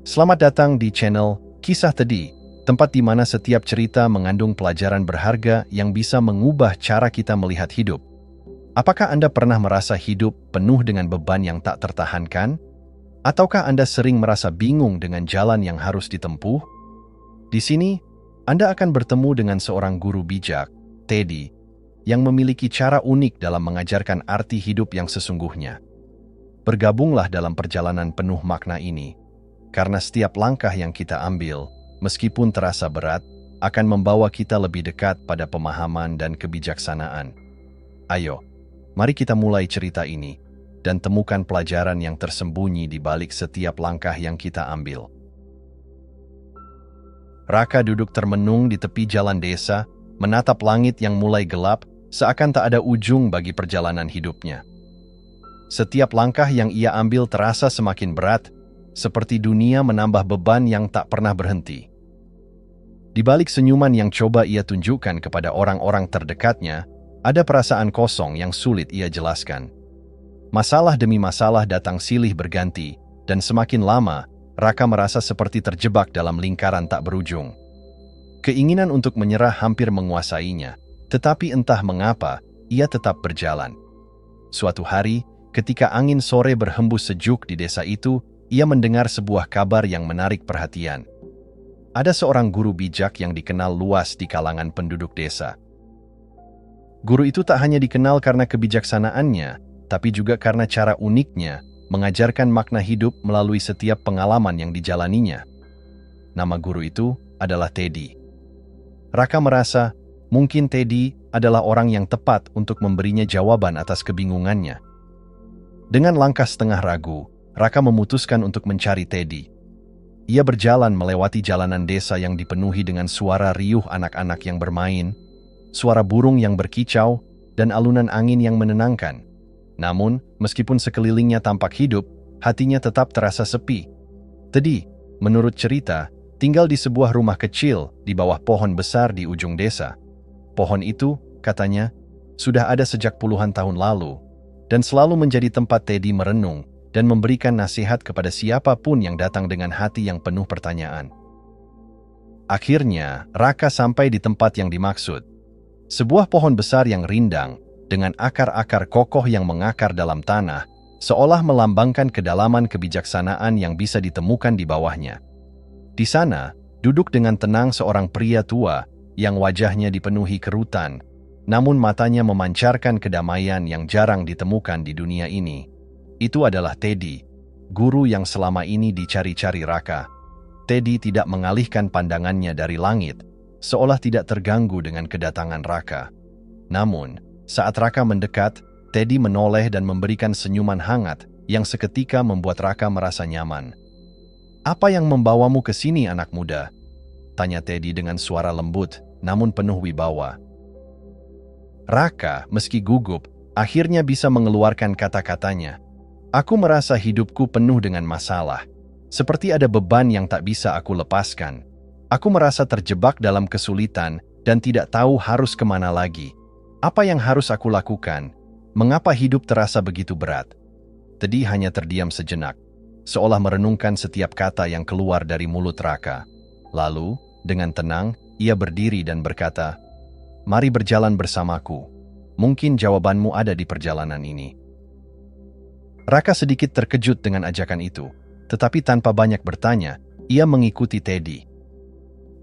Selamat datang di channel Kisah Tedi, tempat di mana setiap cerita mengandung pelajaran berharga yang bisa mengubah cara kita melihat hidup. Apakah Anda pernah merasa hidup penuh dengan beban yang tak tertahankan? Ataukah Anda sering merasa bingung dengan jalan yang harus ditempuh? Di sini, Anda akan bertemu dengan seorang guru bijak, Teddy, yang memiliki cara unik dalam mengajarkan arti hidup yang sesungguhnya. Bergabunglah dalam perjalanan penuh makna ini, karena setiap langkah yang kita ambil, meskipun terasa berat, akan membawa kita lebih dekat pada pemahaman dan kebijaksanaan. Ayo, mari kita mulai cerita ini, dan temukan pelajaran yang tersembunyi di balik setiap langkah yang kita ambil. Raka duduk termenung di tepi jalan desa, menatap langit yang mulai gelap, seakan tak ada ujung bagi perjalanan hidupnya. Setiap langkah yang ia ambil terasa semakin berat, seperti dunia menambah beban yang tak pernah berhenti. Di balik senyuman yang coba ia tunjukkan kepada orang-orang terdekatnya, ada perasaan kosong yang sulit ia jelaskan. Masalah demi masalah datang silih berganti, dan semakin lama, Raka merasa seperti terjebak dalam lingkaran tak berujung. Keinginan untuk menyerah hampir menguasainya, tetapi entah mengapa, ia tetap berjalan. Suatu hari, ketika angin sore berhembus sejuk di desa itu, ia mendengar sebuah kabar yang menarik perhatian. Ada seorang guru bijak yang dikenal luas di kalangan penduduk desa. Guru itu tak hanya dikenal karena kebijaksanaannya, tapi juga karena cara uniknya mengajarkan makna hidup melalui setiap pengalaman yang dijalaninya. Nama guru itu adalah Teddy. Raka merasa mungkin Teddy adalah orang yang tepat untuk memberinya jawaban atas kebingungannya. Dengan langkah setengah ragu, Raka memutuskan untuk mencari Teddy. Ia berjalan melewati jalanan desa yang dipenuhi dengan suara riuh anak-anak yang bermain, suara burung yang berkicau, dan alunan angin yang menenangkan. Namun, meskipun sekelilingnya tampak hidup, hatinya tetap terasa sepi. Teddy, menurut cerita, tinggal di sebuah rumah kecil di bawah pohon besar di ujung desa. Pohon itu, katanya, sudah ada sejak puluhan tahun lalu, dan selalu menjadi tempat Teddy merenung dan memberikan nasihat kepada siapapun yang datang dengan hati yang penuh pertanyaan. Akhirnya, Raka sampai di tempat yang dimaksud. Sebuah pohon besar yang rindang, dengan akar-akar kokoh yang mengakar dalam tanah, seolah melambangkan kedalaman kebijaksanaan yang bisa ditemukan di bawahnya. Di sana, duduk dengan tenang seorang pria tua, yang wajahnya dipenuhi kerutan, namun matanya memancarkan kedamaian yang jarang ditemukan di dunia ini. Itu adalah Teddy, guru yang selama ini dicari-cari Raka. Teddy tidak mengalihkan pandangannya dari langit, seolah tidak terganggu dengan kedatangan Raka. Namun, saat Raka mendekat, Teddy menoleh dan memberikan senyuman hangat yang seketika membuat Raka merasa nyaman. "Apa yang membawamu ke sini, anak muda?" tanya Teddy dengan suara lembut, namun penuh wibawa. Raka, meski gugup, akhirnya bisa mengeluarkan kata-katanya. "Aku merasa hidupku penuh dengan masalah. Seperti ada beban yang tak bisa aku lepaskan. Aku merasa terjebak dalam kesulitan dan tidak tahu harus kemana lagi. Apa yang harus aku lakukan? Mengapa hidup terasa begitu berat?" Teddy hanya terdiam sejenak, seolah merenungkan setiap kata yang keluar dari mulut Raka. Lalu, dengan tenang, ia berdiri dan berkata, "Mari berjalan bersamaku. Mungkin jawabanmu ada di perjalanan ini." Raka sedikit terkejut dengan ajakan itu, tetapi tanpa banyak bertanya, ia mengikuti Teddy.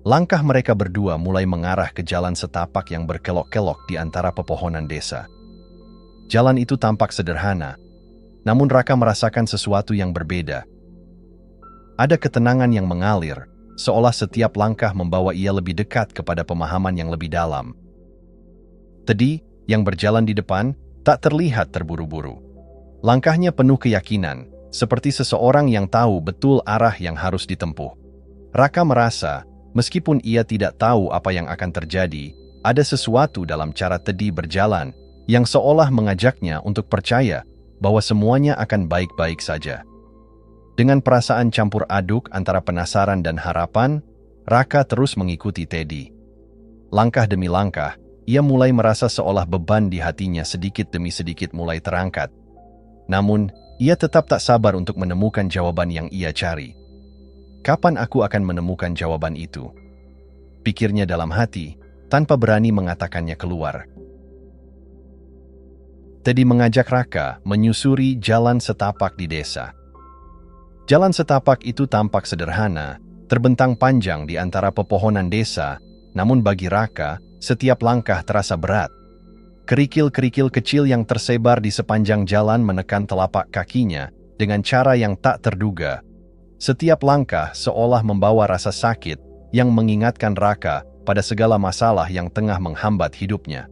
Langkah mereka berdua mulai mengarah ke jalan setapak yang berkelok-kelok di antara pepohonan desa. Jalan itu tampak sederhana, namun Raka merasakan sesuatu yang berbeda. Ada ketenangan yang mengalir, seolah setiap langkah membawa ia lebih dekat kepada pemahaman yang lebih dalam. Teddy, yang berjalan di depan, tak terlihat terburu-buru. Langkahnya penuh keyakinan, seperti seseorang yang tahu betul arah yang harus ditempuh. Raka merasa, meskipun ia tidak tahu apa yang akan terjadi, ada sesuatu dalam cara Teddy berjalan yang seolah mengajaknya untuk percaya bahwa semuanya akan baik-baik saja. Dengan perasaan campur aduk antara penasaran dan harapan, Raka terus mengikuti Teddy. Langkah demi langkah, ia mulai merasa seolah beban di hatinya sedikit demi sedikit mulai terangkat. Namun, ia tetap tak sabar untuk menemukan jawaban yang ia cari. Kapan aku akan menemukan jawaban itu? Pikirnya dalam hati, tanpa berani mengatakannya keluar. Teddy mengajak Raka menyusuri jalan setapak di desa. Jalan setapak itu tampak sederhana, terbentang panjang di antara pepohonan desa, namun bagi Raka, setiap langkah terasa berat. Kerikil-kerikil kecil yang tersebar di sepanjang jalan menekan telapak kakinya dengan cara yang tak terduga. Setiap langkah seolah membawa rasa sakit yang mengingatkan Raka pada segala masalah yang tengah menghambat hidupnya.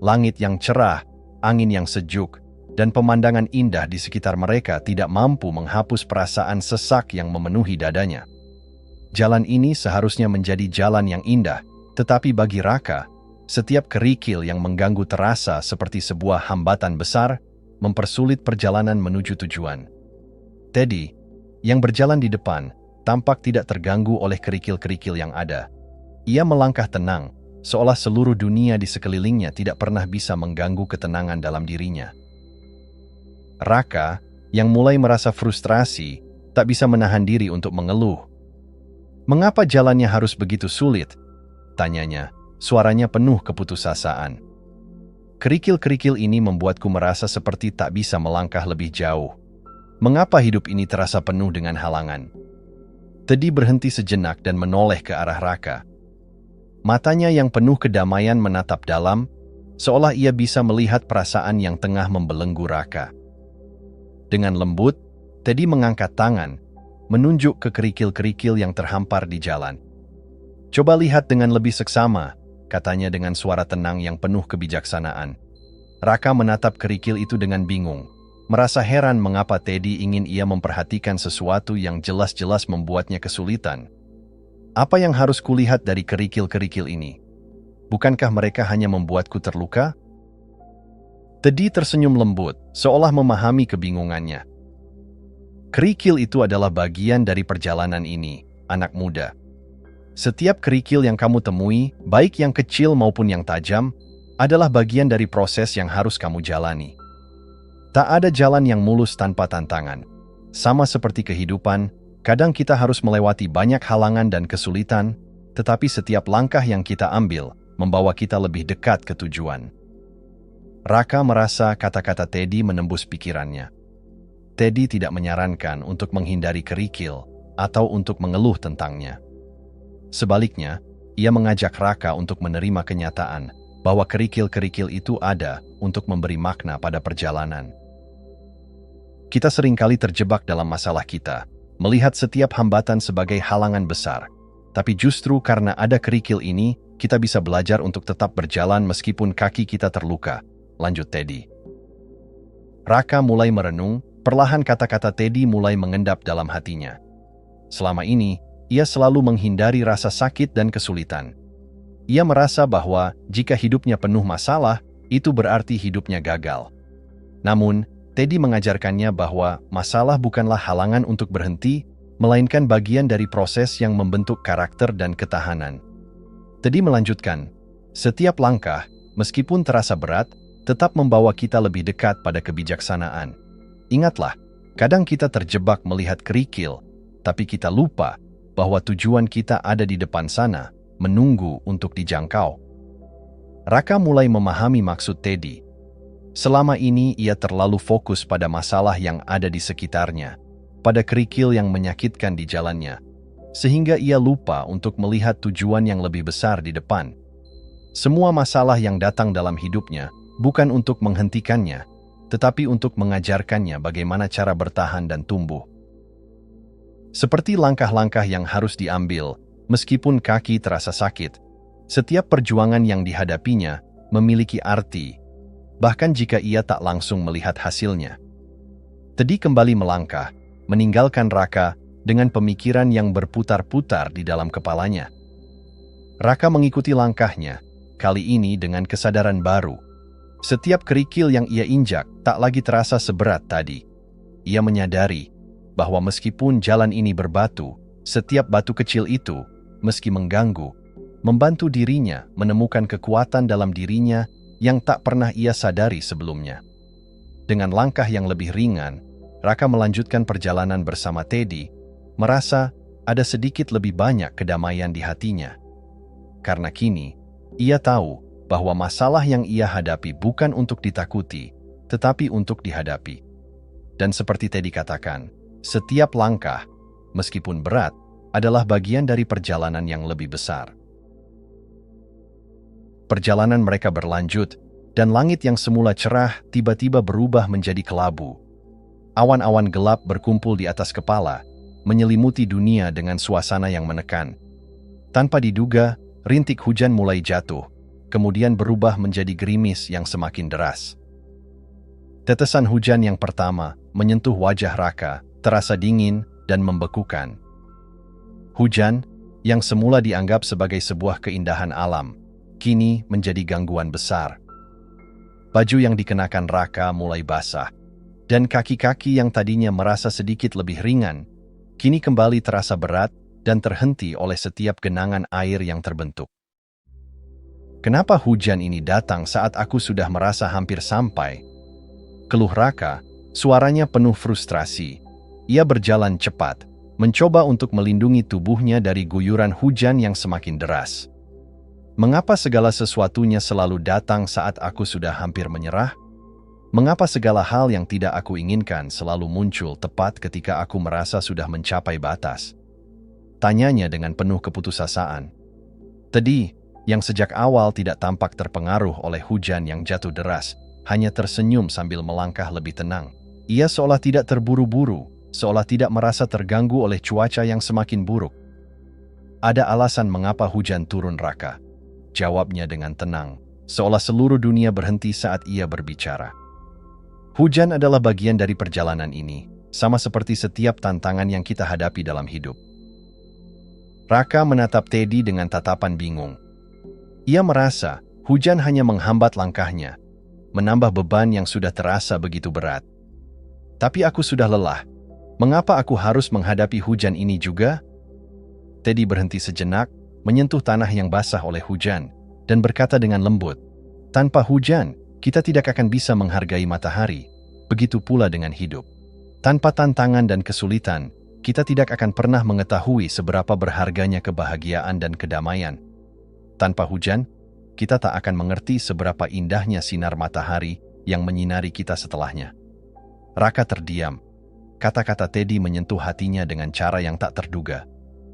Langit yang cerah, angin yang sejuk, dan pemandangan indah di sekitar mereka tidak mampu menghapus perasaan sesak yang memenuhi dadanya. Jalan ini seharusnya menjadi jalan yang indah, tetapi bagi Raka, setiap kerikil yang mengganggu terasa seperti sebuah hambatan besar, mempersulit perjalanan menuju tujuan. Teddy, yang berjalan di depan, tampak tidak terganggu oleh kerikil-kerikil yang ada. Ia melangkah tenang, seolah seluruh dunia di sekelilingnya tidak pernah bisa mengganggu ketenangan dalam dirinya. Raka, yang mulai merasa frustrasi, tak bisa menahan diri untuk mengeluh. "Mengapa jalannya harus begitu sulit?" tanyanya, suaranya penuh keputusasaan. "Kerikil-kerikil ini membuatku merasa seperti tak bisa melangkah lebih jauh. Mengapa hidup ini terasa penuh dengan halangan?" Teddy berhenti sejenak dan menoleh ke arah Raka. Matanya yang penuh kedamaian menatap dalam, seolah ia bisa melihat perasaan yang tengah membelenggu Raka. Dengan lembut, Teddy mengangkat tangan, menunjuk ke kerikil-kerikil yang terhampar di jalan. "Coba lihat dengan lebih seksama," katanya dengan suara tenang yang penuh kebijaksanaan. Raka menatap kerikil itu dengan bingung, merasa heran mengapa Teddy ingin ia memperhatikan sesuatu yang jelas-jelas membuatnya kesulitan. "Apa yang harus kulihat dari kerikil-kerikil ini? Bukankah mereka hanya membuatku terluka?" Teddy tersenyum lembut, seolah memahami kebingungannya. "Kerikil itu adalah bagian dari perjalanan ini, anak muda. Setiap kerikil yang kamu temui, baik yang kecil maupun yang tajam, adalah bagian dari proses yang harus kamu jalani. Tak ada jalan yang mulus tanpa tantangan. Sama seperti kehidupan, kadang kita harus melewati banyak halangan dan kesulitan, tetapi setiap langkah yang kita ambil membawa kita lebih dekat ke tujuan." Raka merasa kata-kata Teddy menembus pikirannya. Teddy tidak menyarankan untuk menghindari kerikil atau untuk mengeluh tentangnya. Sebaliknya, ia mengajak Raka untuk menerima kenyataan bahwa kerikil-kerikil itu ada untuk memberi makna pada perjalanan. Kita seringkali terjebak dalam masalah kita, melihat setiap hambatan sebagai halangan besar. Tapi justru karena ada kerikil ini, kita bisa belajar untuk tetap berjalan meskipun kaki kita terluka, lanjut Teddy. Raka mulai merenung, perlahan kata-kata Teddy mulai mengendap dalam hatinya. Selama ini, ia selalu menghindari rasa sakit dan kesulitan. Ia merasa bahwa jika hidupnya penuh masalah, itu berarti hidupnya gagal. Namun, Teddy mengajarkannya bahwa masalah bukanlah halangan untuk berhenti, melainkan bagian dari proses yang membentuk karakter dan ketahanan. Teddy melanjutkan, "Setiap langkah, meskipun terasa berat, tetap membawa kita lebih dekat pada kebijaksanaan. Ingatlah, kadang kita terjebak melihat kerikil, tapi kita lupa bahwa tujuan kita ada di depan sana, menunggu untuk dijangkau." Raka mulai memahami maksud Teddy. Selama ini ia terlalu fokus pada masalah yang ada di sekitarnya, pada kerikil yang menyakitkan di jalannya, sehingga ia lupa untuk melihat tujuan yang lebih besar di depan. Semua masalah yang datang dalam hidupnya bukan untuk menghentikannya, tetapi untuk mengajarkannya bagaimana cara bertahan dan tumbuh. Seperti langkah-langkah yang harus diambil, meskipun kaki terasa sakit, setiap perjuangan yang dihadapinya memiliki arti, bahkan jika ia tak langsung melihat hasilnya. Teddy kembali melangkah, meninggalkan Raka dengan pemikiran yang berputar-putar di dalam kepalanya. Raka mengikuti langkahnya, kali ini dengan kesadaran baru. Setiap kerikil yang ia injak tak lagi terasa seberat tadi. Ia menyadari bahwa meskipun jalan ini berbatu, setiap batu kecil itu, meski mengganggu, membantu dirinya menemukan kekuatan dalam dirinya yang tak pernah ia sadari sebelumnya. Dengan langkah yang lebih ringan, Raka melanjutkan perjalanan bersama Teddy, merasa ada sedikit lebih banyak kedamaian di hatinya. Karena kini, ia tahu bahwa masalah yang ia hadapi bukan untuk ditakuti, tetapi untuk dihadapi. Dan seperti Teddy katakan, setiap langkah, meskipun berat, adalah bagian dari perjalanan yang lebih besar. Perjalanan mereka berlanjut, dan langit yang semula cerah tiba-tiba berubah menjadi kelabu. Awan-awan gelap berkumpul di atas kepala, menyelimuti dunia dengan suasana yang menekan. Tanpa diduga, rintik hujan mulai jatuh, kemudian berubah menjadi gerimis yang semakin deras. Tetesan hujan yang pertama menyentuh wajah Raka, terasa dingin dan membekukan. Hujan, yang semula dianggap sebagai sebuah keindahan alam, kini menjadi gangguan besar. Baju yang dikenakan Raka mulai basah, dan kaki-kaki yang tadinya merasa sedikit lebih ringan, kini kembali terasa berat dan terhenti oleh setiap genangan air yang terbentuk. Kenapa hujan ini datang saat aku sudah merasa hampir sampai? Keluh Raka, suaranya penuh frustrasi. Ia berjalan cepat, mencoba untuk melindungi tubuhnya dari guyuran hujan yang semakin deras. Mengapa segala sesuatunya selalu datang saat aku sudah hampir menyerah? Mengapa segala hal yang tidak aku inginkan selalu muncul tepat ketika aku merasa sudah mencapai batas? Tanyanya dengan penuh keputusasaan. Teddy, yang sejak awal tidak tampak terpengaruh oleh hujan yang jatuh deras, hanya tersenyum sambil melangkah lebih tenang. Ia seolah tidak terburu-buru, seolah tidak merasa terganggu oleh cuaca yang semakin buruk. Ada alasan mengapa hujan turun, Raka. Jawabnya dengan tenang, seolah seluruh dunia berhenti saat ia berbicara. Hujan adalah bagian dari perjalanan ini, sama seperti setiap tantangan yang kita hadapi dalam hidup. Raka menatap Teddy dengan tatapan bingung. Ia merasa hujan hanya menghambat langkahnya, menambah beban yang sudah terasa begitu berat. Tapi aku sudah lelah. Mengapa aku harus menghadapi hujan ini juga? Teddy berhenti sejenak, menyentuh tanah yang basah oleh hujan, dan berkata dengan lembut, "Tanpa hujan, kita tidak akan bisa menghargai matahari. Begitu pula dengan hidup. Tanpa tantangan dan kesulitan, kita tidak akan pernah mengetahui seberapa berharganya kebahagiaan dan kedamaian. Tanpa hujan, kita tak akan mengerti seberapa indahnya sinar matahari yang menyinari kita setelahnya." Raka terdiam. Kata-kata Teddy menyentuh hatinya dengan cara yang tak terduga.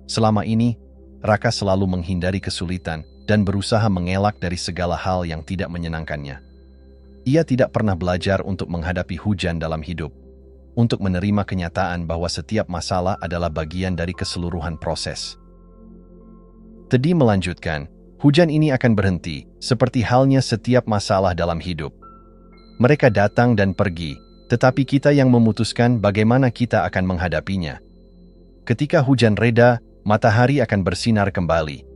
Selama ini, Raka selalu menghindari kesulitan dan berusaha mengelak dari segala hal yang tidak menyenangkannya. Ia tidak pernah belajar untuk menghadapi hujan dalam hidup, untuk menerima kenyataan bahwa setiap masalah adalah bagian dari keseluruhan proses. Teddy melanjutkan, hujan ini akan berhenti, seperti halnya setiap masalah dalam hidup. Mereka datang dan pergi, tetapi kita yang memutuskan bagaimana kita akan menghadapinya. Ketika hujan reda, matahari akan bersinar kembali.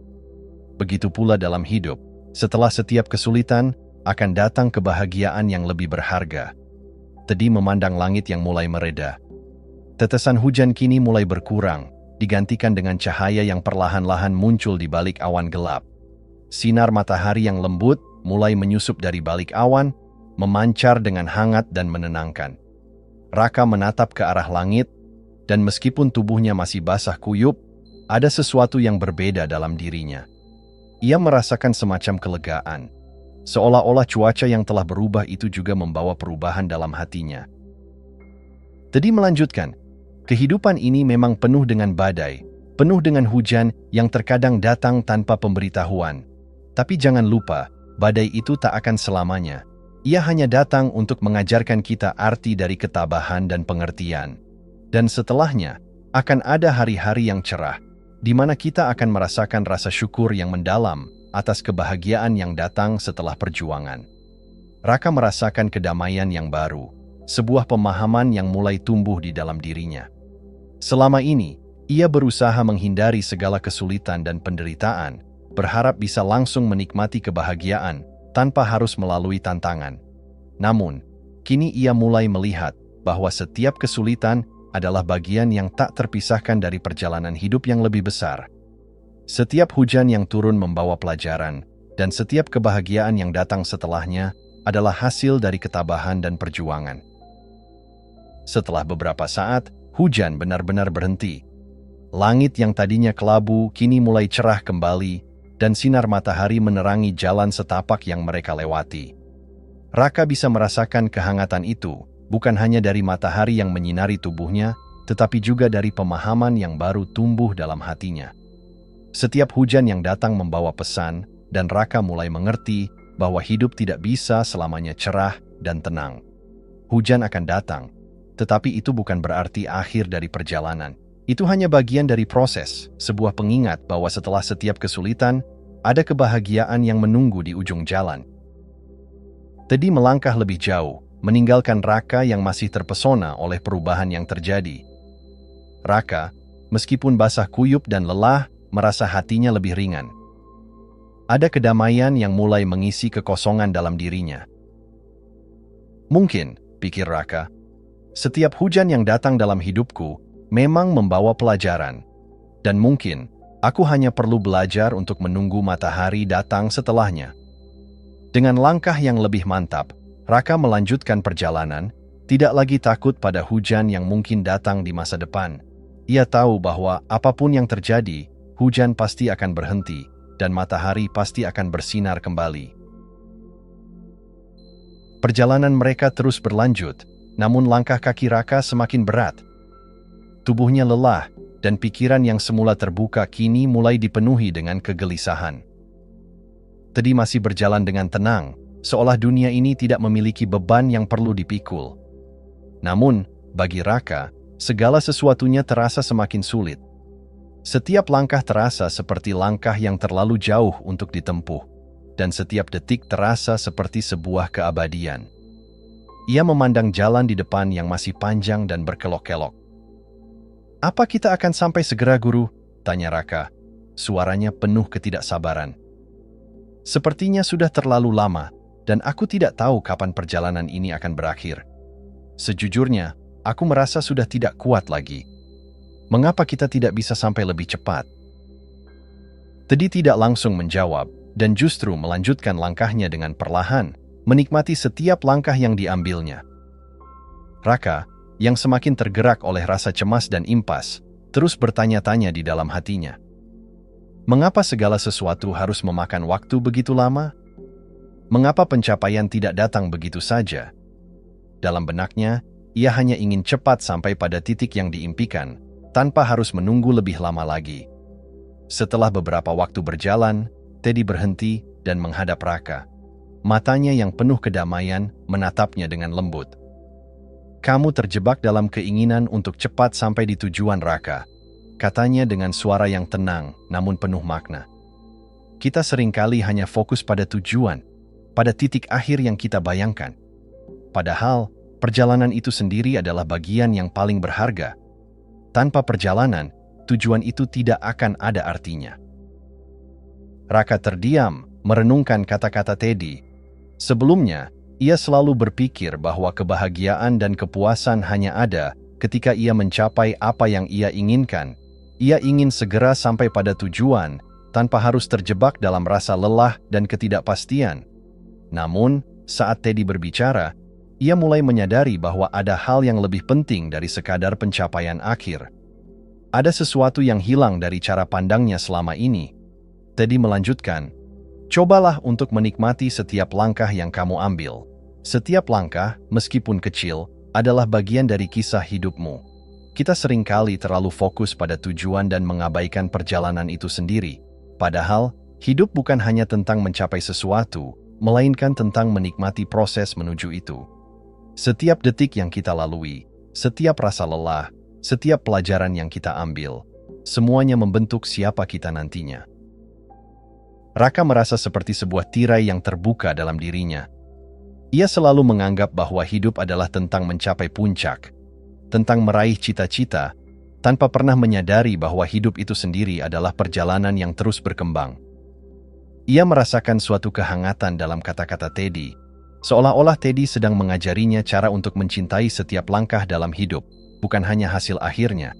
Begitu pula dalam hidup, setelah setiap kesulitan, akan datang kebahagiaan yang lebih berharga. Teddy memandang langit yang mulai mereda. Tetesan hujan kini mulai berkurang, digantikan dengan cahaya yang perlahan-lahan muncul di balik awan gelap. Sinar matahari yang lembut mulai menyusup dari balik awan, memancar dengan hangat dan menenangkan. Raka menatap ke arah langit, dan meskipun tubuhnya masih basah kuyup, ada sesuatu yang berbeda dalam dirinya. Ia merasakan semacam kelegaan, seolah-olah cuaca yang telah berubah itu juga membawa perubahan dalam hatinya. Teddy melanjutkan, kehidupan ini memang penuh dengan badai, penuh dengan hujan yang terkadang datang tanpa pemberitahuan. Tapi jangan lupa, badai itu tak akan selamanya. Ia hanya datang untuk mengajarkan kita arti dari ketabahan dan pengertian. Dan setelahnya, akan ada hari-hari yang cerah, di mana kita akan merasakan rasa syukur yang mendalam atas kebahagiaan yang datang setelah perjuangan. Raka merasakan kedamaian yang baru, sebuah pemahaman yang mulai tumbuh di dalam dirinya. Selama ini, ia berusaha menghindari segala kesulitan dan penderitaan, berharap bisa langsung menikmati kebahagiaan tanpa harus melalui tantangan. Namun, kini ia mulai melihat bahwa setiap kesulitan adalah bagian yang tak terpisahkan dari perjalanan hidup yang lebih besar. Setiap hujan yang turun membawa pelajaran, dan setiap kebahagiaan yang datang setelahnya adalah hasil dari ketabahan dan perjuangan. Setelah beberapa saat, hujan benar-benar berhenti. Langit yang tadinya kelabu kini mulai cerah kembali, dan sinar matahari menerangi jalan setapak yang mereka lewati. Raka bisa merasakan kehangatan itu, bukan hanya dari matahari yang menyinari tubuhnya, tetapi juga dari pemahaman yang baru tumbuh dalam hatinya. Setiap hujan yang datang membawa pesan, dan Raka mulai mengerti bahwa hidup tidak bisa selamanya cerah dan tenang. Hujan akan datang, tetapi itu bukan berarti akhir dari perjalanan. Itu hanya bagian dari proses, sebuah pengingat bahwa setelah setiap kesulitan, ada kebahagiaan yang menunggu di ujung jalan. Teddy melangkah lebih jauh, meninggalkan Raka yang masih terpesona oleh perubahan yang terjadi. Raka, meskipun basah kuyup dan lelah, merasa hatinya lebih ringan. Ada kedamaian yang mulai mengisi kekosongan dalam dirinya. Mungkin, pikir Raka, setiap hujan yang datang dalam hidupku memang membawa pelajaran. Dan mungkin, aku hanya perlu belajar untuk menunggu matahari datang setelahnya. Dengan langkah yang lebih mantap, Raka melanjutkan perjalanan, tidak lagi takut pada hujan yang mungkin datang di masa depan. Ia tahu bahwa apapun yang terjadi, hujan pasti akan berhenti, dan matahari pasti akan bersinar kembali. Perjalanan mereka terus berlanjut, namun langkah kaki Raka semakin berat. Tubuhnya lelah, dan pikiran yang semula terbuka kini mulai dipenuhi dengan kegelisahan. Teddy masih berjalan dengan tenang, seolah dunia ini tidak memiliki beban yang perlu dipikul. Namun, bagi Raka, segala sesuatunya terasa semakin sulit. Setiap langkah terasa seperti langkah yang terlalu jauh untuk ditempuh, dan setiap detik terasa seperti sebuah keabadian. Ia memandang jalan di depan yang masih panjang dan berkelok-kelok. "Apa kita akan sampai segera, Guru?" tanya Raka. Suaranya penuh ketidaksabaran. "Sepertinya sudah terlalu lama, dan aku tidak tahu kapan perjalanan ini akan berakhir. Sejujurnya, aku merasa sudah tidak kuat lagi. Mengapa kita tidak bisa sampai lebih cepat?" Teddy tidak langsung menjawab, dan justru melanjutkan langkahnya dengan perlahan, menikmati setiap langkah yang diambilnya. Raka, yang semakin tergerak oleh rasa cemas dan impas, terus bertanya-tanya di dalam hatinya. Mengapa segala sesuatu harus memakan waktu begitu lama? Mengapa pencapaian tidak datang begitu saja? Dalam benaknya, ia hanya ingin cepat sampai pada titik yang diimpikan, tanpa harus menunggu lebih lama lagi. Setelah beberapa waktu berjalan, Teddy berhenti dan menghadap Raka. Matanya yang penuh kedamaian menatapnya dengan lembut. "Kamu terjebak dalam keinginan untuk cepat sampai di tujuan, Raka," katanya dengan suara yang tenang namun penuh makna. "Kita seringkali hanya fokus pada tujuan, pada titik akhir yang kita bayangkan. Padahal, perjalanan itu sendiri adalah bagian yang paling berharga. Tanpa perjalanan, tujuan itu tidak akan ada artinya." Raka terdiam, merenungkan kata-kata Teddy. Sebelumnya, ia selalu berpikir bahwa kebahagiaan dan kepuasan hanya ada ketika ia mencapai apa yang ia inginkan. Ia ingin segera sampai pada tujuan, tanpa harus terjebak dalam rasa lelah dan ketidakpastian. Namun, saat Teddy berbicara, ia mulai menyadari bahwa ada hal yang lebih penting dari sekadar pencapaian akhir. Ada sesuatu yang hilang dari cara pandangnya selama ini. Teddy melanjutkan, "Cobalah untuk menikmati setiap langkah yang kamu ambil. Setiap langkah, meskipun kecil, adalah bagian dari kisah hidupmu. Kita seringkali terlalu fokus pada tujuan dan mengabaikan perjalanan itu sendiri. Padahal, hidup bukan hanya tentang mencapai sesuatu, melainkan tentang menikmati proses menuju itu. Setiap detik yang kita lalui, setiap rasa lelah, setiap pelajaran yang kita ambil, semuanya membentuk siapa kita nantinya." Raka merasa seperti sebuah tirai yang terbuka dalam dirinya. Ia selalu menganggap bahwa hidup adalah tentang mencapai puncak, tentang meraih cita-cita, tanpa pernah menyadari bahwa hidup itu sendiri adalah perjalanan yang terus berkembang. Ia merasakan suatu kehangatan dalam kata-kata Teddy, seolah-olah Teddy sedang mengajarinya cara untuk mencintai setiap langkah dalam hidup, bukan hanya hasil akhirnya.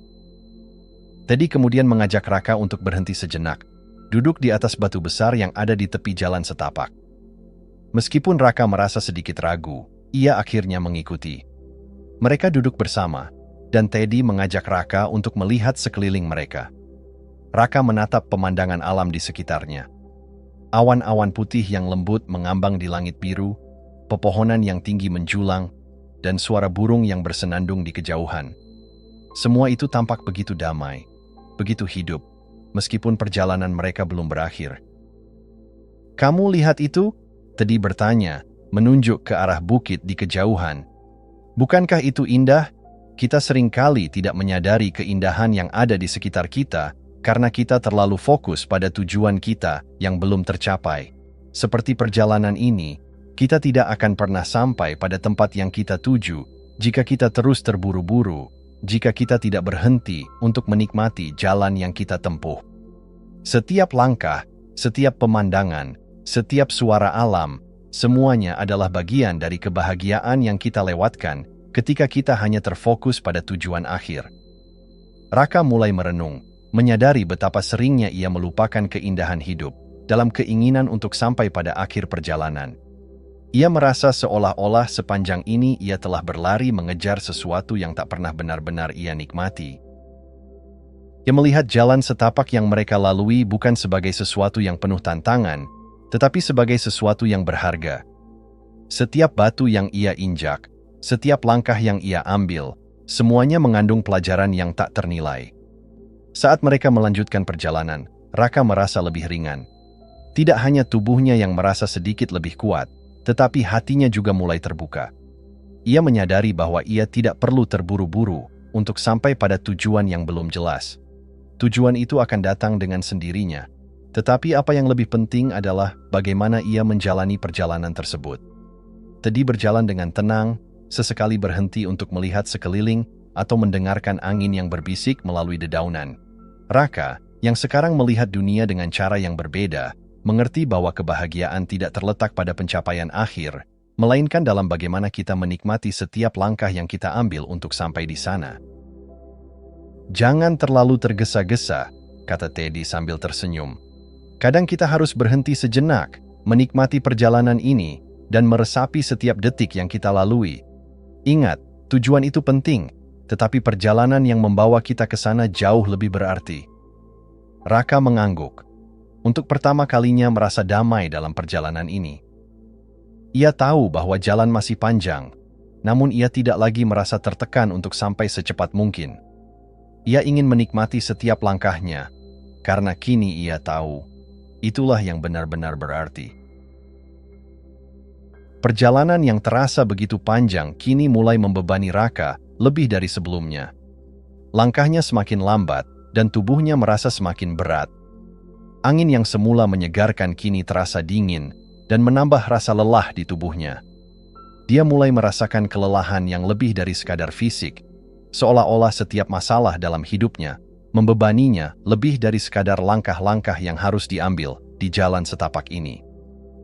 Teddy kemudian mengajak Raka untuk berhenti sejenak, duduk di atas batu besar yang ada di tepi jalan setapak. Meskipun Raka merasa sedikit ragu, ia akhirnya mengikuti. Mereka duduk bersama, dan Teddy mengajak Raka untuk melihat sekeliling mereka. Raka menatap pemandangan alam di sekitarnya. Awan-awan putih yang lembut mengambang di langit biru, pepohonan yang tinggi menjulang, dan suara burung yang bersenandung di kejauhan. Semua itu tampak begitu damai, begitu hidup, meskipun perjalanan mereka belum berakhir. "Kamu lihat itu?" Teddy bertanya, menunjuk ke arah bukit di kejauhan. "Bukankah itu indah? Kita seringkali tidak menyadari keindahan yang ada di sekitar kita karena kita terlalu fokus pada tujuan kita yang belum tercapai. Seperti perjalanan ini, kita tidak akan pernah sampai pada tempat yang kita tuju jika kita terus terburu-buru, jika kita tidak berhenti untuk menikmati jalan yang kita tempuh. Setiap langkah, setiap pemandangan, setiap suara alam, semuanya adalah bagian dari kebahagiaan yang kita lewatkan ketika kita hanya terfokus pada tujuan akhir." Raka mulai merenung, menyadari betapa seringnya ia melupakan keindahan hidup dalam keinginan untuk sampai pada akhir perjalanan. Ia merasa seolah-olah sepanjang ini ia telah berlari mengejar sesuatu yang tak pernah benar-benar ia nikmati. Ia melihat jalan setapak yang mereka lalui bukan sebagai sesuatu yang penuh tantangan, tetapi sebagai sesuatu yang berharga. Setiap batu yang ia injak, setiap langkah yang ia ambil, semuanya mengandung pelajaran yang tak ternilai. Saat mereka melanjutkan perjalanan, Raka merasa lebih ringan. Tidak hanya tubuhnya yang merasa sedikit lebih kuat, tetapi hatinya juga mulai terbuka. Ia menyadari bahwa ia tidak perlu terburu-buru untuk sampai pada tujuan yang belum jelas. Tujuan itu akan datang dengan sendirinya, tetapi apa yang lebih penting adalah bagaimana ia menjalani perjalanan tersebut. Teddy berjalan dengan tenang, sesekali berhenti untuk melihat sekeliling atau mendengarkan angin yang berbisik melalui dedaunan. Raka, yang sekarang melihat dunia dengan cara yang berbeda, mengerti bahwa kebahagiaan tidak terletak pada pencapaian akhir, melainkan dalam bagaimana kita menikmati setiap langkah yang kita ambil untuk sampai di sana. "Jangan terlalu tergesa-gesa," kata Teddy sambil tersenyum. "Kadang kita harus berhenti sejenak, menikmati perjalanan ini, dan meresapi setiap detik yang kita lalui. Ingat, tujuan itu penting, tetapi perjalanan yang membawa kita ke sana jauh lebih berarti." Raka mengangguk. Untuk pertama kalinya merasa damai dalam perjalanan ini. Ia tahu bahwa jalan masih panjang, namun ia tidak lagi merasa tertekan untuk sampai secepat mungkin. Ia ingin menikmati setiap langkahnya, karena kini ia tahu, itulah yang benar-benar berarti. Perjalanan yang terasa begitu panjang kini mulai membebani Raka lebih dari sebelumnya. Langkahnya semakin lambat dan tubuhnya merasa semakin berat. Angin yang semula menyegarkan kini terasa dingin dan menambah rasa lelah di tubuhnya. Dia mulai merasakan kelelahan yang lebih dari sekadar fisik, seolah-olah setiap masalah dalam hidupnya membebaninya lebih dari sekadar langkah-langkah yang harus diambil di jalan setapak ini.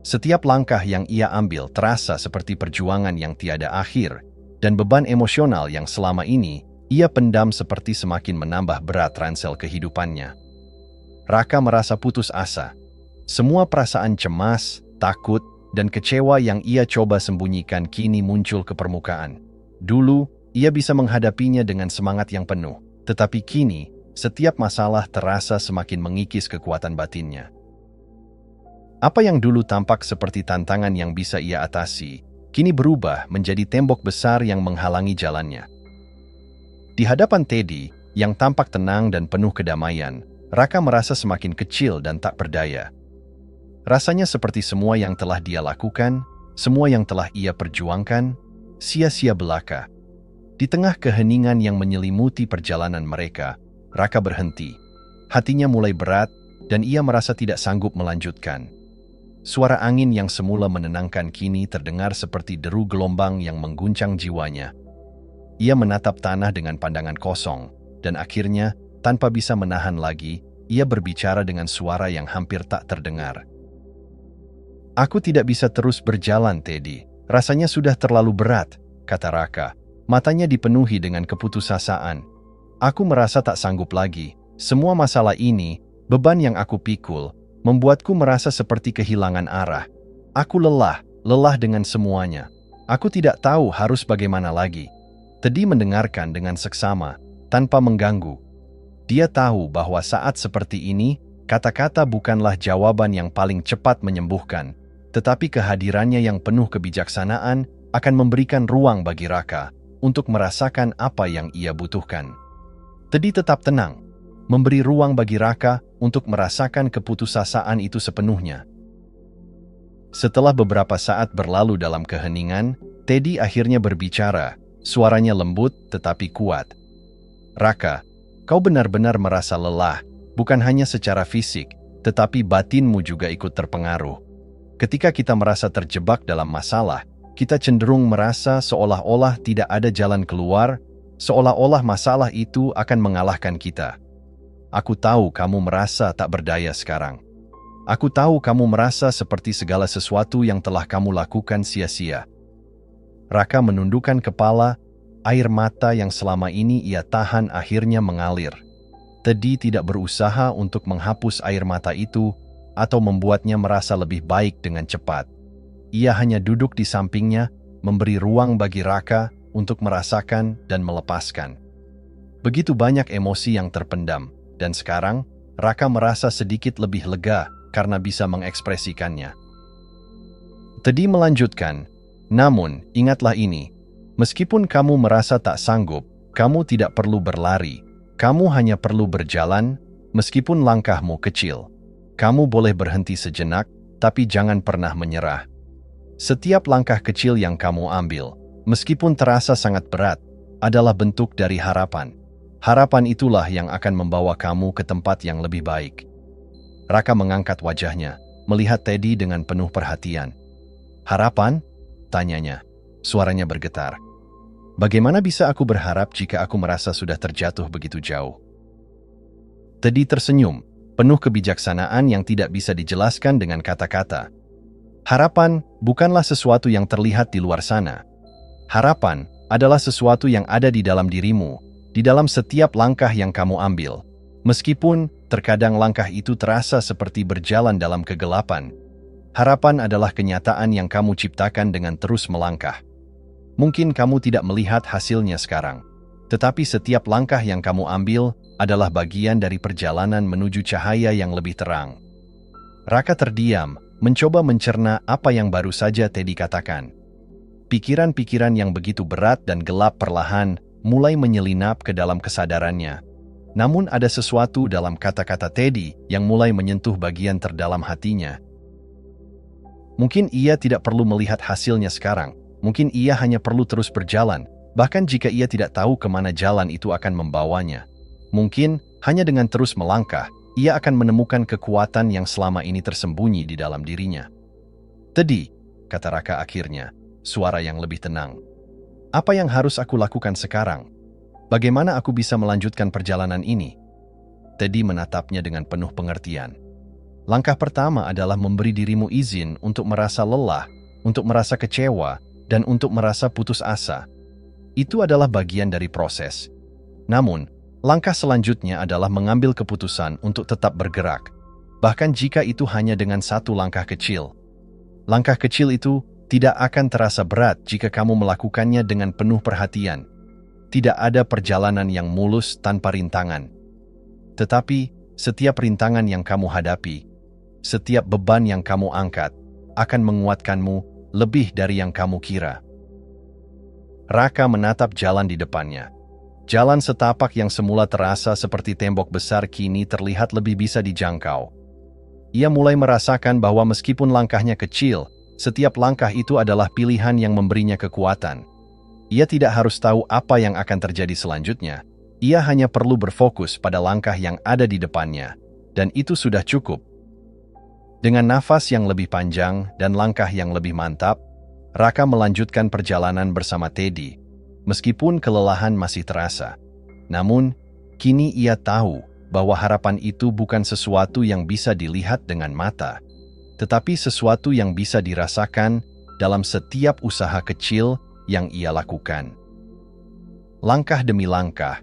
Setiap langkah yang ia ambil terasa seperti perjuangan yang tiada akhir, dan beban emosional yang selama ini ia pendam seperti semakin menambah berat ransel kehidupannya. Raka merasa putus asa. Semua perasaan cemas, takut, dan kecewa yang ia coba sembunyikan kini muncul ke permukaan. Dulu, ia bisa menghadapinya dengan semangat yang penuh, tetapi kini, setiap masalah terasa semakin mengikis kekuatan batinnya. Apa yang dulu tampak seperti tantangan yang bisa ia atasi, kini berubah menjadi tembok besar yang menghalangi jalannya. Di hadapan Teddy, yang tampak tenang dan penuh kedamaian, Raka merasa semakin kecil dan tak berdaya. Rasanya seperti semua yang telah dia lakukan, semua yang telah ia perjuangkan, sia-sia belaka. Di tengah keheningan yang menyelimuti perjalanan mereka, Raka berhenti. Hatinya mulai berat, dan ia merasa tidak sanggup melanjutkan. Suara angin yang semula menenangkan kini terdengar seperti deru gelombang yang mengguncang jiwanya. Ia menatap tanah dengan pandangan kosong, dan akhirnya, tanpa bisa menahan lagi, ia berbicara dengan suara yang hampir tak terdengar. "Aku tidak bisa terus berjalan, Teddy. Rasanya sudah terlalu berat," kata Raka. Matanya dipenuhi dengan keputusasaan. "Aku merasa tak sanggup lagi. Semua masalah ini, beban yang aku pikul, membuatku merasa seperti kehilangan arah. Aku lelah dengan semuanya. Aku tidak tahu harus bagaimana lagi." Teddy mendengarkan dengan seksama, tanpa mengganggu. Dia tahu bahwa saat seperti ini, kata-kata bukanlah jawaban yang paling cepat menyembuhkan, tetapi kehadirannya yang penuh kebijaksanaan akan memberikan ruang bagi Raka untuk merasakan apa yang ia butuhkan. Teddy tetap tenang, memberi ruang bagi Raka untuk merasakan keputusasaan itu sepenuhnya. Setelah beberapa saat berlalu dalam keheningan, Teddy akhirnya berbicara, suaranya lembut tetapi kuat. "Raka, kau benar-benar merasa lelah, bukan hanya secara fisik, tetapi batinmu juga ikut terpengaruh. Ketika kita merasa terjebak dalam masalah, kita cenderung merasa seolah-olah tidak ada jalan keluar, seolah-olah masalah itu akan mengalahkan kita. Aku tahu kamu merasa tak berdaya sekarang. Aku tahu kamu merasa seperti segala sesuatu yang telah kamu lakukan sia-sia." Raka menundukkan kepala, air mata yang selama ini ia tahan akhirnya mengalir. Teddy tidak berusaha untuk menghapus air mata itu atau membuatnya merasa lebih baik dengan cepat. Ia hanya duduk di sampingnya, memberi ruang bagi Raka untuk merasakan dan melepaskan. Begitu banyak emosi yang terpendam, dan sekarang Raka merasa sedikit lebih lega karena bisa mengekspresikannya. Teddy melanjutkan, "Namun, ingatlah ini, meskipun kamu merasa tak sanggup, kamu tidak perlu berlari. Kamu hanya perlu berjalan, meskipun langkahmu kecil. Kamu boleh berhenti sejenak, tapi jangan pernah menyerah. Setiap langkah kecil yang kamu ambil, meskipun terasa sangat berat, adalah bentuk dari harapan. Harapan itulah yang akan membawa kamu ke tempat yang lebih baik." Raka mengangkat wajahnya, melihat Teddy dengan penuh perhatian. "Harapan?" tanyanya. Suaranya bergetar. "Bagaimana bisa aku berharap jika aku merasa sudah terjatuh begitu jauh?" Teddy tersenyum, penuh kebijaksanaan yang tidak bisa dijelaskan dengan kata-kata. "Harapan bukanlah sesuatu yang terlihat di luar sana. Harapan adalah sesuatu yang ada di dalam dirimu, di dalam setiap langkah yang kamu ambil. Meskipun terkadang langkah itu terasa seperti berjalan dalam kegelapan, harapan adalah kenyataan yang kamu ciptakan dengan terus melangkah. Mungkin kamu tidak melihat hasilnya sekarang, tetapi setiap langkah yang kamu ambil adalah bagian dari perjalanan menuju cahaya yang lebih terang." Raka terdiam, mencoba mencerna apa yang baru saja Teddy katakan. Pikiran-pikiran yang begitu berat dan gelap perlahan mulai menyelinap ke dalam kesadarannya. Namun ada sesuatu dalam kata-kata Teddy yang mulai menyentuh bagian terdalam hatinya. Mungkin ia tidak perlu melihat hasilnya sekarang. Mungkin ia hanya perlu terus berjalan, bahkan jika ia tidak tahu kemana jalan itu akan membawanya. Mungkin hanya dengan terus melangkah, ia akan menemukan kekuatan yang selama ini tersembunyi di dalam dirinya. "Teddy," kata Raka akhirnya, suara yang lebih tenang. "Apa yang harus aku lakukan sekarang? Bagaimana aku bisa melanjutkan perjalanan ini?" Teddy menatapnya dengan penuh pengertian. "Langkah pertama adalah memberi dirimu izin untuk merasa lelah, untuk merasa kecewa, dan untuk merasa putus asa. Itu adalah bagian dari proses. Namun, langkah selanjutnya adalah mengambil keputusan untuk tetap bergerak, bahkan jika itu hanya dengan satu langkah kecil. Langkah kecil itu tidak akan terasa berat jika kamu melakukannya dengan penuh perhatian. Tidak ada perjalanan yang mulus tanpa rintangan. Tetapi, setiap rintangan yang kamu hadapi, setiap beban yang kamu angkat, akan menguatkanmu lebih dari yang kamu kira." Raka menatap jalan di depannya. Jalan setapak yang semula terasa seperti tembok besar kini terlihat lebih bisa dijangkau. Ia mulai merasakan bahwa meskipun langkahnya kecil, setiap langkah itu adalah pilihan yang memberinya kekuatan. Ia tidak harus tahu apa yang akan terjadi selanjutnya. Ia hanya perlu berfokus pada langkah yang ada di depannya, dan itu sudah cukup. Dengan nafas yang lebih panjang dan langkah yang lebih mantap, Raka melanjutkan perjalanan bersama Teddy. Meskipun kelelahan masih terasa, namun kini ia tahu bahwa harapan itu bukan sesuatu yang bisa dilihat dengan mata, tetapi sesuatu yang bisa dirasakan dalam setiap usaha kecil yang ia lakukan. Langkah demi langkah,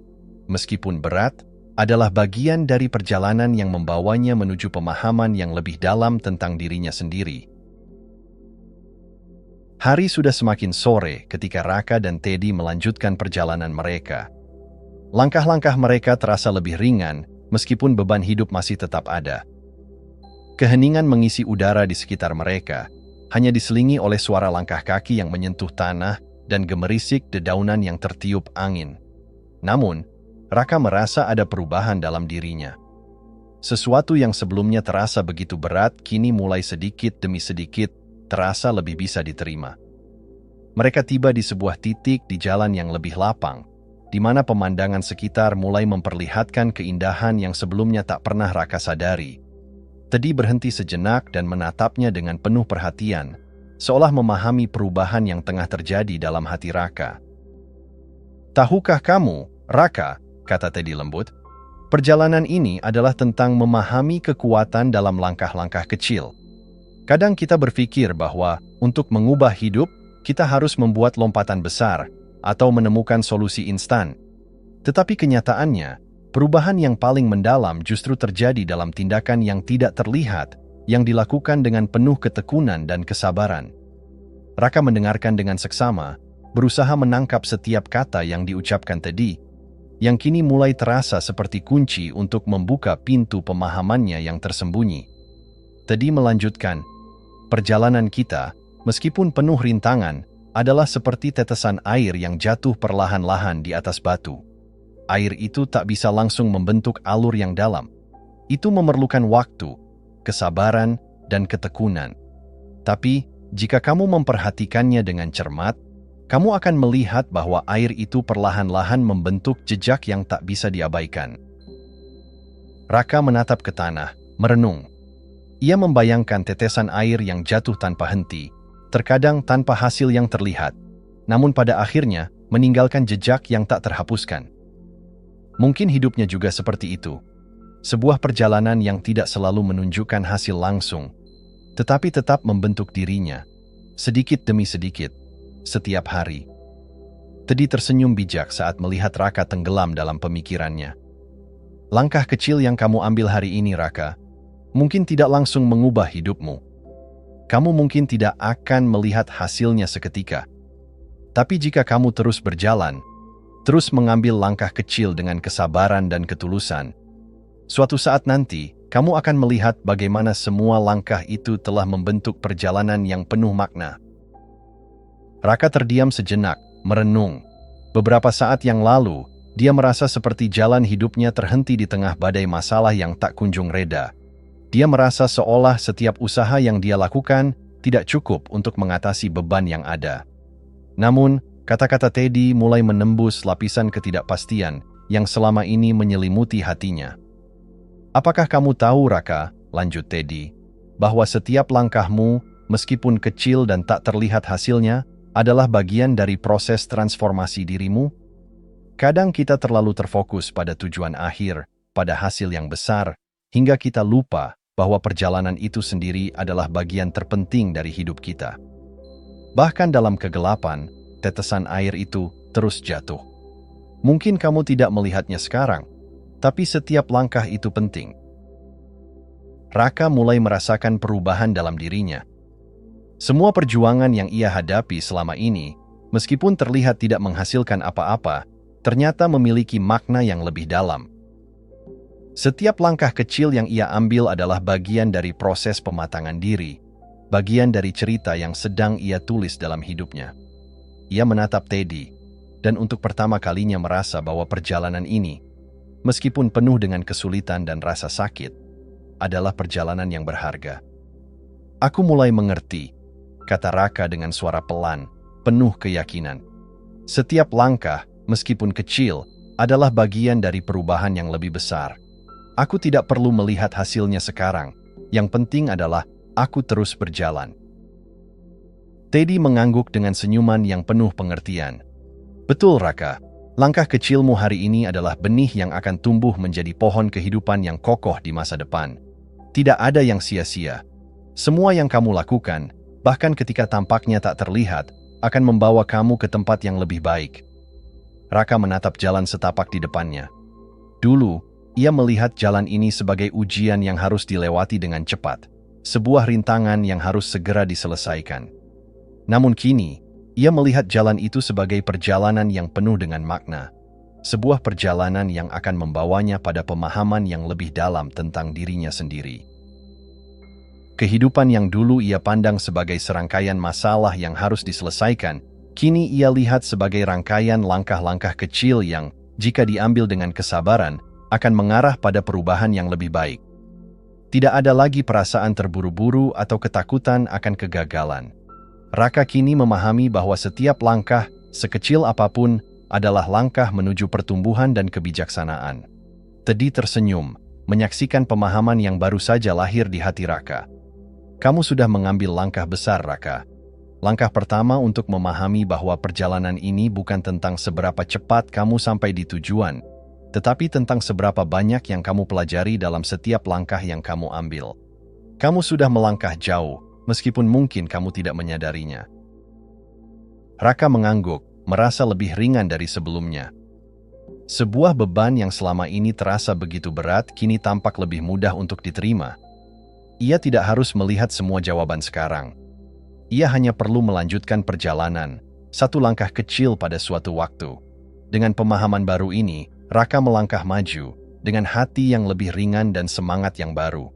meskipun berat, adalah bagian dari perjalanan yang membawanya menuju pemahaman yang lebih dalam tentang dirinya sendiri. Hari sudah semakin sore ketika Raka dan Teddy melanjutkan perjalanan mereka. Langkah-langkah mereka terasa lebih ringan, meskipun beban hidup masih tetap ada. Keheningan mengisi udara di sekitar mereka, hanya diselingi oleh suara langkah kaki yang menyentuh tanah dan gemerisik dedaunan yang tertiup angin. Namun, Raka merasa ada perubahan dalam dirinya. Sesuatu yang sebelumnya terasa begitu berat, kini mulai sedikit demi sedikit terasa lebih bisa diterima. Mereka tiba di sebuah titik di jalan yang lebih lapang, di mana pemandangan sekitar mulai memperlihatkan keindahan yang sebelumnya tak pernah Raka sadari. Teddy berhenti sejenak dan menatapnya dengan penuh perhatian, seolah memahami perubahan yang tengah terjadi dalam hati Raka. "Tahukah kamu, Raka," kata Teddy lembut, "perjalanan ini adalah tentang memahami kekuatan dalam langkah-langkah kecil. Kadang kita berpikir bahwa untuk mengubah hidup, kita harus membuat lompatan besar atau menemukan solusi instan. Tetapi kenyataannya, perubahan yang paling mendalam justru terjadi dalam tindakan yang tidak terlihat, yang dilakukan dengan penuh ketekunan dan kesabaran." Raka mendengarkan dengan seksama, berusaha menangkap setiap kata yang diucapkan Teddy, yang kini mulai terasa seperti kunci untuk membuka pintu pemahamannya yang tersembunyi. Teddy melanjutkan, "Perjalanan kita, meskipun penuh rintangan, adalah seperti tetesan air yang jatuh perlahan-lahan di atas batu. Air itu tak bisa langsung membentuk alur yang dalam. Itu memerlukan waktu, kesabaran, dan ketekunan. Tapi, jika kamu memperhatikannya dengan cermat, kamu akan melihat bahwa air itu perlahan-lahan membentuk jejak yang tak bisa diabaikan." Raka menatap ke tanah, merenung. Ia membayangkan tetesan air yang jatuh tanpa henti, terkadang tanpa hasil yang terlihat, namun pada akhirnya meninggalkan jejak yang tak terhapuskan. Mungkin hidupnya juga seperti itu. Sebuah perjalanan yang tidak selalu menunjukkan hasil langsung, tetapi tetap membentuk dirinya, sedikit demi sedikit, setiap hari. Teddy tersenyum bijak saat melihat Raka tenggelam dalam pemikirannya. "Langkah kecil yang kamu ambil hari ini, Raka, mungkin tidak langsung mengubah hidupmu. Kamu mungkin tidak akan melihat hasilnya seketika. Tapi jika kamu terus berjalan, terus mengambil langkah kecil dengan kesabaran dan ketulusan, suatu saat nanti kamu akan melihat bagaimana semua langkah itu telah membentuk perjalanan yang penuh makna." Raka terdiam sejenak, merenung. Beberapa saat yang lalu, dia merasa seperti jalan hidupnya terhenti di tengah badai masalah yang tak kunjung reda. Dia merasa seolah setiap usaha yang dia lakukan tidak cukup untuk mengatasi beban yang ada. Namun, kata-kata Teddy mulai menembus lapisan ketidakpastian yang selama ini menyelimuti hatinya. "Apakah kamu tahu, Raka," lanjut Teddy, "bahwa setiap langkahmu, meskipun kecil dan tak terlihat hasilnya, adalah bagian dari proses transformasi dirimu? Kadang kita terlalu terfokus pada tujuan akhir, pada hasil yang besar, hingga kita lupa bahwa perjalanan itu sendiri adalah bagian terpenting dari hidup kita. Bahkan dalam kegelapan, tetesan air itu terus jatuh. Mungkin kamu tidak melihatnya sekarang, tapi setiap langkah itu penting." Raka mulai merasakan perubahan dalam dirinya. Semua perjuangan yang ia hadapi selama ini, meskipun terlihat tidak menghasilkan apa-apa, ternyata memiliki makna yang lebih dalam. Setiap langkah kecil yang ia ambil adalah bagian dari proses pematangan diri, bagian dari cerita yang sedang ia tulis dalam hidupnya. Ia menatap Teddy, dan untuk pertama kalinya merasa bahwa perjalanan ini, meskipun penuh dengan kesulitan dan rasa sakit, adalah perjalanan yang berharga. "Aku mulai mengerti," kata Raka dengan suara pelan, penuh keyakinan. "Setiap langkah, meskipun kecil, adalah bagian dari perubahan yang lebih besar. Aku tidak perlu melihat hasilnya sekarang. Yang penting adalah aku terus berjalan." Teddy mengangguk dengan senyuman yang penuh pengertian. "Betul, Raka. Langkah kecilmu hari ini adalah benih yang akan tumbuh menjadi pohon kehidupan yang kokoh di masa depan. Tidak ada yang sia-sia. Semua yang kamu lakukan, bahkan ketika tampaknya tak terlihat, akan membawa kamu ke tempat yang lebih baik." Raka menatap jalan setapak di depannya. Dulu, ia melihat jalan ini sebagai ujian yang harus dilewati dengan cepat, sebuah rintangan yang harus segera diselesaikan. Namun kini, ia melihat jalan itu sebagai perjalanan yang penuh dengan makna. Sebuah perjalanan yang akan membawanya pada pemahaman yang lebih dalam tentang dirinya sendiri. Kehidupan yang dulu ia pandang sebagai serangkaian masalah yang harus diselesaikan, kini ia lihat sebagai rangkaian langkah-langkah kecil yang, jika diambil dengan kesabaran, akan mengarah pada perubahan yang lebih baik. Tidak ada lagi perasaan terburu-buru atau ketakutan akan kegagalan. Raka kini memahami bahwa setiap langkah, sekecil apapun, adalah langkah menuju pertumbuhan dan kebijaksanaan. Teddy tersenyum, menyaksikan pemahaman yang baru saja lahir di hati Raka. Kamu sudah mengambil langkah besar, Raka. Langkah pertama untuk memahami bahwa perjalanan ini bukan tentang seberapa cepat kamu sampai di tujuan, tetapi tentang seberapa banyak yang kamu pelajari dalam setiap langkah yang kamu ambil. Kamu sudah melangkah jauh, meskipun mungkin kamu tidak menyadarinya. Raka mengangguk, merasa lebih ringan dari sebelumnya. Sebuah beban yang selama ini terasa begitu berat kini tampak lebih mudah untuk diterima. Ia tidak harus melihat semua jawaban sekarang. Ia hanya perlu melanjutkan perjalanan, satu langkah kecil pada suatu waktu. Dengan pemahaman baru ini, Raka melangkah maju, dengan hati yang lebih ringan dan semangat yang baru.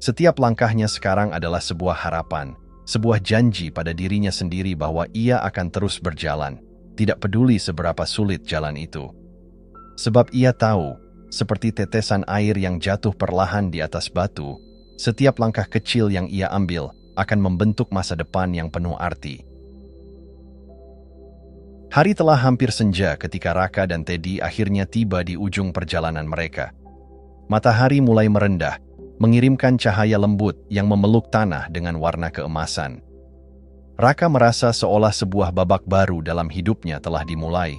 Setiap langkahnya sekarang adalah sebuah harapan, sebuah janji pada dirinya sendiri bahwa ia akan terus berjalan, tidak peduli seberapa sulit jalan itu. Sebab ia tahu, seperti tetesan air yang jatuh perlahan di atas batu, setiap langkah kecil yang ia ambil akan membentuk masa depan yang penuh arti. Hari telah hampir senja ketika Raka dan Teddy akhirnya tiba di ujung perjalanan mereka. Matahari mulai merendah, mengirimkan cahaya lembut yang memeluk tanah dengan warna keemasan. Raka merasa seolah sebuah babak baru dalam hidupnya telah dimulai.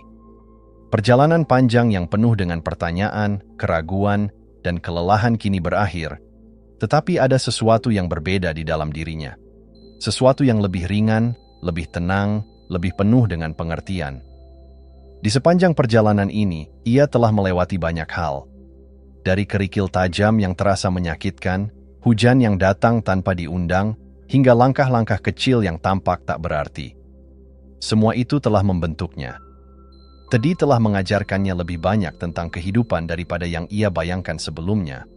Perjalanan panjang yang penuh dengan pertanyaan, keraguan, dan kelelahan kini berakhir, tetapi ada sesuatu yang berbeda di dalam dirinya. Sesuatu yang lebih ringan, lebih tenang, lebih penuh dengan pengertian. Di sepanjang perjalanan ini, ia telah melewati banyak hal. Dari kerikil tajam yang terasa menyakitkan, hujan yang datang tanpa diundang, hingga langkah-langkah kecil yang tampak tak berarti. Semua itu telah membentuknya. Teddy telah mengajarkannya lebih banyak tentang kehidupan daripada yang ia bayangkan sebelumnya.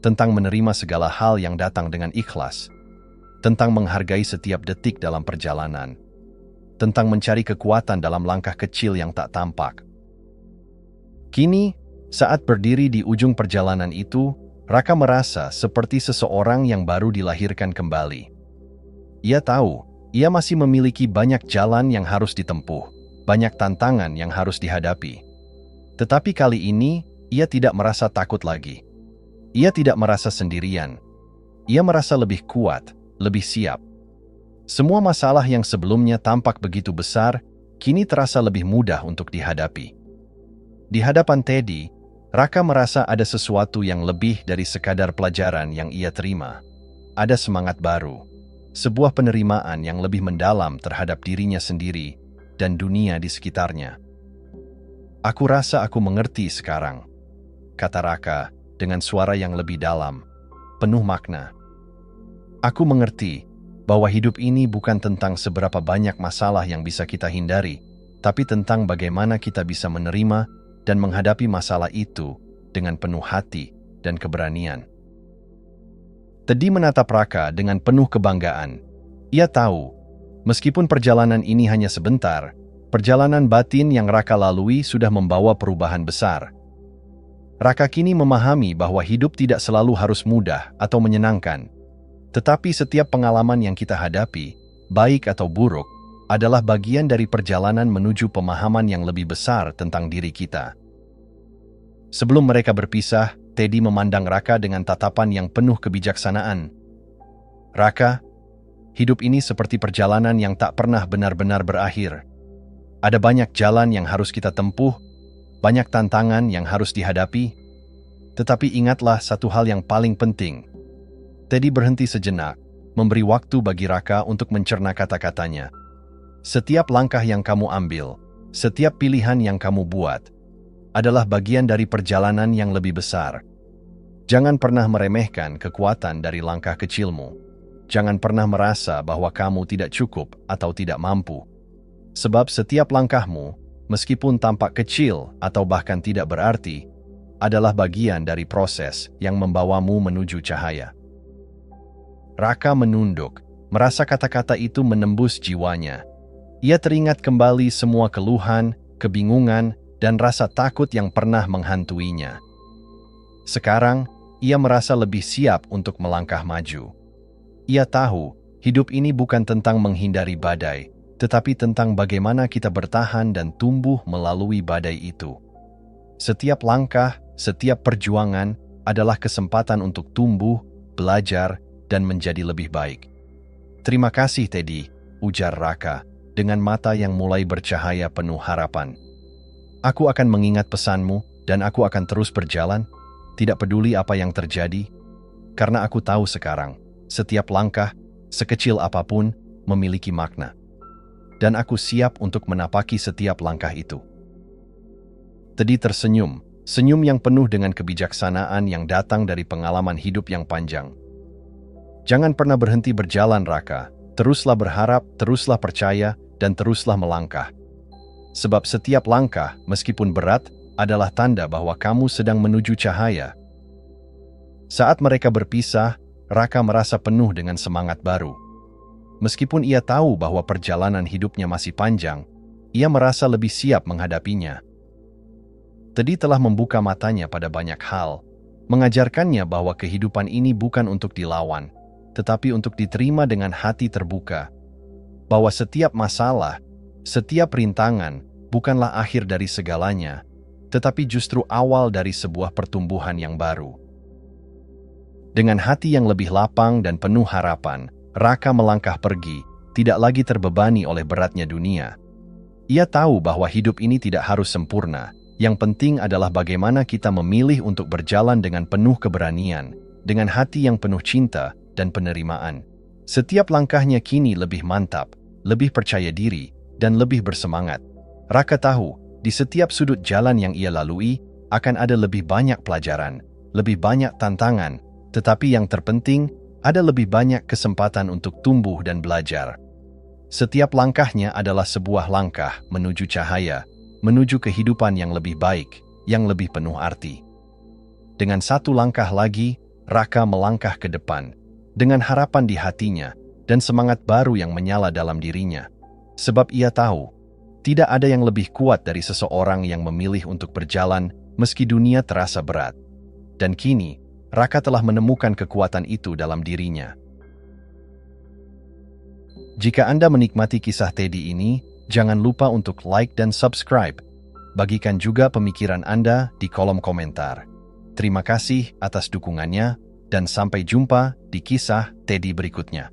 Tentang menerima segala hal yang datang dengan ikhlas. Tentang menghargai setiap detik dalam perjalanan. Tentang mencari kekuatan dalam langkah kecil yang tak tampak. Kini, saat berdiri di ujung perjalanan itu, Raka merasa seperti seseorang yang baru dilahirkan kembali. Ia tahu, ia masih memiliki banyak jalan yang harus ditempuh, banyak tantangan yang harus dihadapi. Tetapi kali ini, ia tidak merasa takut lagi. Ia tidak merasa sendirian. Ia merasa lebih kuat, lebih siap. Semua masalah yang sebelumnya tampak begitu besar, kini terasa lebih mudah untuk dihadapi. Di hadapan Teddy, Raka merasa ada sesuatu yang lebih dari sekadar pelajaran yang ia terima. Ada semangat baru, sebuah penerimaan yang lebih mendalam terhadap dirinya sendiri dan dunia di sekitarnya. Aku rasa aku mengerti sekarang, kata Raka dengan suara yang lebih dalam, penuh makna. Aku mengerti bahwa hidup ini bukan tentang seberapa banyak masalah yang bisa kita hindari, tapi tentang bagaimana kita bisa menerima dan menghadapi masalah itu dengan penuh hati dan keberanian. Teddy menatap Raka dengan penuh kebanggaan. Ia tahu, meskipun perjalanan ini hanya sebentar, perjalanan batin yang Raka lalui sudah membawa perubahan besar. Raka kini memahami bahwa hidup tidak selalu harus mudah atau menyenangkan. Tetapi setiap pengalaman yang kita hadapi, baik atau buruk, adalah bagian dari perjalanan menuju pemahaman yang lebih besar tentang diri kita. Sebelum mereka berpisah, Teddy memandang Raka dengan tatapan yang penuh kebijaksanaan. Raka, hidup ini seperti perjalanan yang tak pernah benar-benar berakhir. Ada banyak jalan yang harus kita tempuh, banyak tantangan yang harus dihadapi. Tetapi ingatlah satu hal yang paling penting. Teddy berhenti sejenak, memberi waktu bagi Raka untuk mencerna kata-katanya. Setiap langkah yang kamu ambil, setiap pilihan yang kamu buat, adalah bagian dari perjalanan yang lebih besar. Jangan pernah meremehkan kekuatan dari langkah kecilmu. Jangan pernah merasa bahwa kamu tidak cukup atau tidak mampu. Sebab setiap langkahmu, meskipun tampak kecil atau bahkan tidak berarti, adalah bagian dari proses yang membawamu menuju cahaya. Raka menunduk, merasa kata-kata itu menembus jiwanya. Ia teringat kembali semua keluhan, kebingungan, dan rasa takut yang pernah menghantuinya. Sekarang, ia merasa lebih siap untuk melangkah maju. Ia tahu, hidup ini bukan tentang menghindari badai, tetapi tentang bagaimana kita bertahan dan tumbuh melalui badai itu. Setiap langkah, setiap perjuangan adalah kesempatan untuk tumbuh, belajar, dan menjadi lebih baik. "Terima kasih, Teddy," ujar Raka, dengan mata yang mulai bercahaya penuh harapan. "Aku akan mengingat pesanmu, dan aku akan terus berjalan, tidak peduli apa yang terjadi, karena aku tahu sekarang, setiap langkah, sekecil apapun, memiliki makna. Dan aku siap untuk menapaki setiap langkah itu." Teddy tersenyum, senyum yang penuh dengan kebijaksanaan yang datang dari pengalaman hidup yang panjang. "Jangan pernah berhenti berjalan, Raka. Teruslah berharap, teruslah percaya, dan teruslah melangkah. Sebab setiap langkah, meskipun berat, adalah tanda bahwa kamu sedang menuju cahaya." Saat mereka berpisah, Raka merasa penuh dengan semangat baru. Meskipun ia tahu bahwa perjalanan hidupnya masih panjang, ia merasa lebih siap menghadapinya. Teddy telah membuka matanya pada banyak hal, mengajarkannya bahwa kehidupan ini bukan untuk dilawan, tetapi untuk diterima dengan hati terbuka. Bahwa setiap masalah, setiap rintangan, bukanlah akhir dari segalanya, tetapi justru awal dari sebuah pertumbuhan yang baru. Dengan hati yang lebih lapang dan penuh harapan, Raka melangkah pergi, tidak lagi terbebani oleh beratnya dunia. Ia tahu bahwa hidup ini tidak harus sempurna, yang penting adalah bagaimana kita memilih untuk berjalan dengan penuh keberanian, dengan hati yang penuh cinta dan penerimaan. Setiap langkahnya kini lebih mantap, lebih percaya diri, dan lebih bersemangat. Raka tahu, di setiap sudut jalan yang ia lalui, akan ada lebih banyak pelajaran, lebih banyak tantangan, tetapi yang terpenting, ada lebih banyak kesempatan untuk tumbuh dan belajar. Setiap langkahnya adalah sebuah langkah menuju cahaya, menuju kehidupan yang lebih baik, yang lebih penuh arti. Dengan satu langkah lagi, Raka melangkah ke depan, dengan harapan di hatinya, dan semangat baru yang menyala dalam dirinya. Sebab ia tahu, tidak ada yang lebih kuat dari seseorang yang memilih untuk berjalan meski dunia terasa berat. Dan kini, Raka telah menemukan kekuatan itu dalam dirinya. Jika Anda menikmati kisah Teddy ini, jangan lupa untuk like dan subscribe. Bagikan juga pemikiran Anda di kolom komentar. Terima kasih atas dukungannya, dan sampai jumpa di kisah Teddy berikutnya.